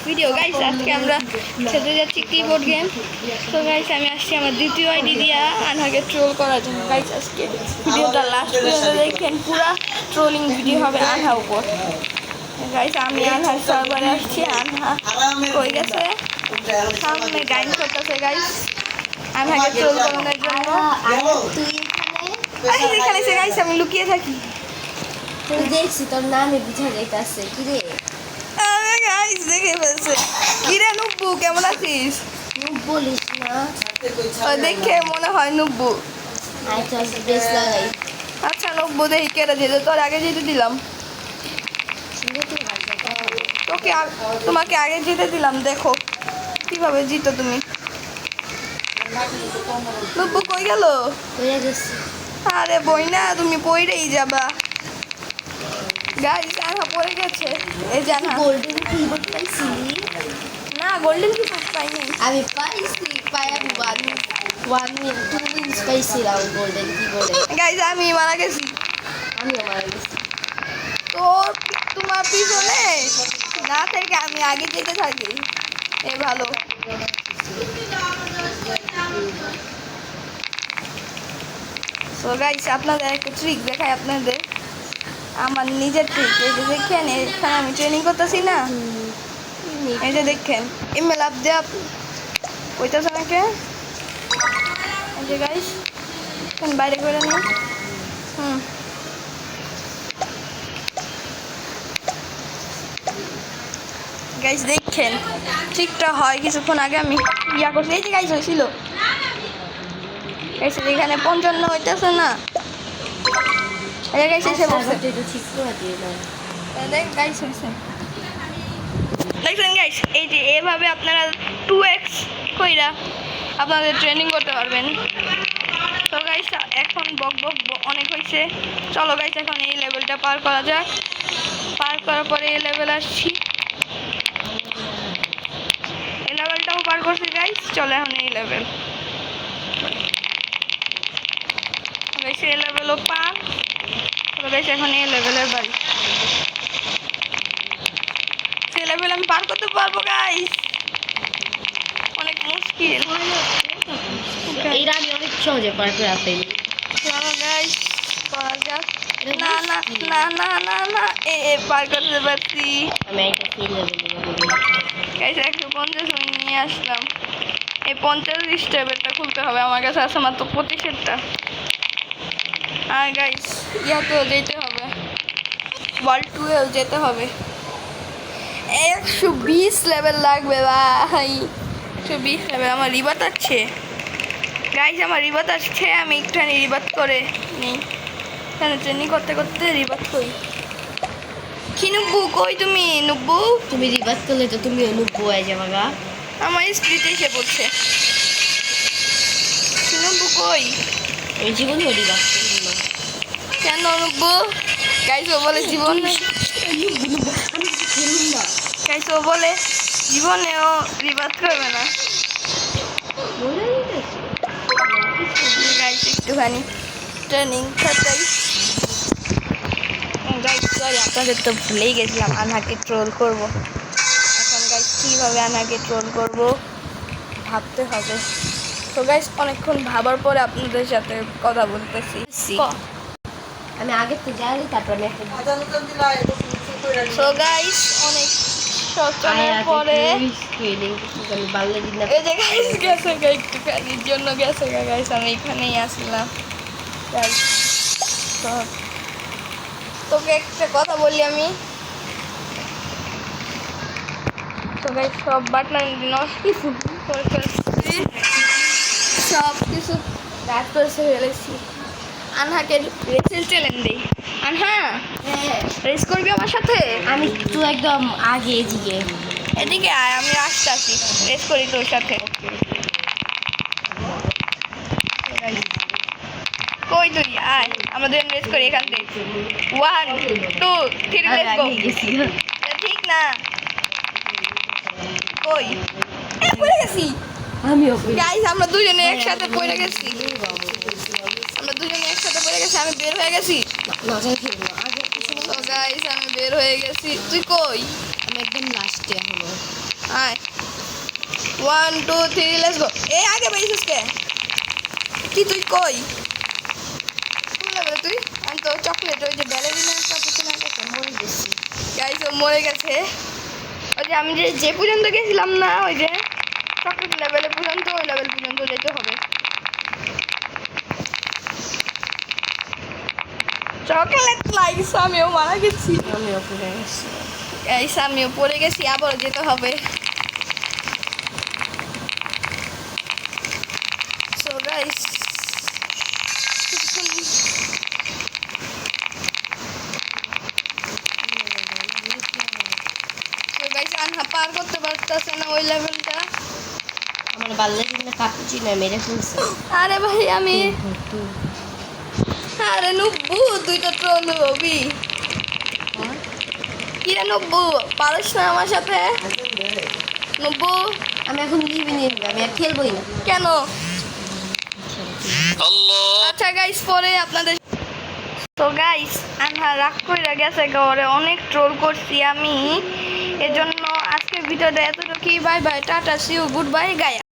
Video guys, আজকে আমরা খেলতে যাচ্ছি কিবোর্ড গেম। তো গাইস আমি আসছি আমার দ্বিতীয় আইডি দিয়া আনহাকে ট্রোল করার জন্য। গাইস আজকে ভিডিওটা লাস্ট পর্যন্ত দেখেন, পুরা ট্রোলিং ভিডিও হবে আনহার উপর। গাইস আমি আনহার সার্ভারে আসছি, আনহা কই গেছে, সামনে গাইন করতেছে। গাইস আনহাকে ট্রোল করানোর জন্য এখানে গাইস আমি লুকিয়ে থাকি। তুই দেখছি তোর নামে বুঝা যাইতাছে কি রে? আরে গাইস দেখে ফেলছে। কি রে নুব্বু, কেমন আছিস? মুখ বলিস না, দেখে মনে হয় নুব্বু। আচ্ছা বেশ লাগাই। আচ্ছা নুব্বু, দেখি কেটে যেতে, তোর আগে যেতে দিলাম তোকে, তোমাকে আগে যেতে দিলাম। দেখো কিভাবে জিতো তুমি। নুব্বু কই গেল? হয়ে গেছে। আরে বই না, তুমি পইরেই যাবা। গাইস আনহা পড়ে গেছে। এই জানা গোল্ডেন কিবোর্ড পাইছি না, গোল্ডেন কিবোর্ড পাইনি আমি, পাইছি পাই আমি ওয়ান উইন 2 উইনস পাইছিলাম গোল্ডেন কিবোর্ডে। গাইস আমি মারা গেছি। আমিও মারা গেছি। তো তোমার পিছনে না থেকে আমি আগে যেতে থাকি, এ ভালো। তো গাইস আপনাদের একটা ট্রিক দেখাই আপনাদের, আমার নিজের ট্রিক। এই যে দেখেন, এখানে আমি ট্রেনিং করতেছি না, এই যে দেখেন ইমেল আপ দেয়া কইতাছে নাকি। এই যে গাইস বাইরে করে না। গাইস দেখেন ট্রিকটা হয়, কিছুক্ষণ আগে আমি ইয়া করছি। এই যে গাইস হয়েছিল, এসে এখানে 55 হইতেছে না। এই যে গাইস এসে বসে, ঠিক করে দিয়ে দাও। দেখ গাইস হয়েছে, দেখছেন গাইস। এই যে এভাবে আপনারা 2x কইরা আপনাদের ট্রেনিং করতে পারবেন। তো গাইস এখন বক অনেক হয়েছে, চলো গাইস এখন এই লেভেলটা পার করা যাক। পার করার পরে এই লেভেল আসছি, এই লেভেলটাও পার করছি গাইস। চলো এখন এই লেভেল, গাইস এই লেভেলও পার। তো গাইস এখন এই লেভেলের বাড়ি, সেই লেভেল আমি পার করতে পারবো গাইস, অনেক মুশকিল। এইটা আমি অনেক সহজে পার করে ফেলি। চলো গাইস করা যাক। না না না না না না, পার করতে পারছি আমি একটা ফিল লেভেলে গাইস। 150 মিনিট নিয়ে আসলাম। এই 50 স্টেপেরটা খুলতে হবে, আমার কাছে আছে মাত্র 25টা। আর গাইস ইয়াতেও যেতে হবে, ওয়ার্ল্ড 2-এও যেতে হবে। 120 লেভেল লাগবে ভাই, 120 লেভেল। আমার রিবাত আছে গাইস, আমার রিবাত আসছে। আমি একটুখানি রিবাত করে নিই, এখানে ট্রেনিং করতে করতে রিবাত করি। কি নুব্বু কই তুমি? নুব্বু তুমি রিভার্স করলে তো তুমি নুব্বু হয়ে যাবে গা। আমার স্পিড এসে পড়ছে। কি নুব্বু কই? আমি জীবনে রিভার্স করি না। কেন নুব্বু? গাইস ও বলে জীবন, গাইস ও বলে জীবনেও রিভার্স করবে না। গাইস একটুখানি ট্রেনিং খাতাই। গাইস সরি, আপনাদের তো ভুলেই গেছিলাম আনহাকে ট্রোল করব। এখন গাইস কীভাবে আনহাকে ট্রোল করব ভাবতে হবে। তো গাইস অনেকক্ষণ ভাবার পরে আপনাদের সাথে কথা বলতেছি। আমি আগে তো জানি, তারপর আমি একটা তো গাইস অনেক সচনের পরে এই যে গাইস গেছে একটুখানির জন্য গেছে গাইস, আমি এখানেই আসলাম গাইস। তোকে একটা কথা বলি আমি, তো গাইস সব বাটন কিছু করে ফেলছি, সব কিছু রাত করে ফেলেছি। আনহাকে রেসেল চ্যালেঞ্জ দিই। আনহা রেস করবি আমার সাথে? আমি তো একদম আগে এদিকে এদিকে আয়, আমি আসছি, রেস করি তোর সাথে। কই তুই আয়, আমাদের রেস করি এখান থেকে। 1 2 3 লেটস গো। ঠিক না কই পড়ে গেছি আমিও গাইস, আমরা দুজনে একসাথে পড়ে গেছি, আমরা দুজনে একসাথে পড়ে গেছি। আমি বের হয়ে গেছি। তো গাইস আমি বের হয়ে গেছি, তুই কই? আমি একদম লাস্টে এখনো। আয় 1 2 3 লেটস গো। এই আগে বাইছিস কে? কি তুই কই? কোন লেভেলে তুই? আমি তো চকলেট ওই যে ব্যালেরিনা ক্যাপুচিনো কাছে মরে গেছি। গাইস ও মরে গেছে। ওই যে আমি যে পর্যন্ত গেছিলাম না ওই যে চকলেট লেভেলে পর্যন্ত ওই লেভেল পর্যন্ত যেতে হবে। চকলেট লাইস আমিও মারা গেছি। আমিও পড়ে গেছি। গাইস আমিও পড়ে গেছি, আবার যেতে হবে। সো গাইস আনহা পার করতে পারতেছে না ওই লেভেলটা। আমার বাল্যদিনে কাপুচিনো মেরে ফেলছে। আরে ভাই আমি আরে নুব্বু তুই তো ট্রোল হবি। কি রে নুব্বু পারিস না আমার সাথে? নুব্বু আমি এখন লিভে নিয়ে নিবো, আমি আর খেলবোই না। কেন? আচ্ছা গাইস পরে আপনাদের তো গাইস আনহা রাগ করে গেছে ঘরে, অনেক ট্রোল করছি আমি, এজন্য আজকের ভিডিওটা এতটুকুই। Bye bye, tata, see you, good bye Gaya.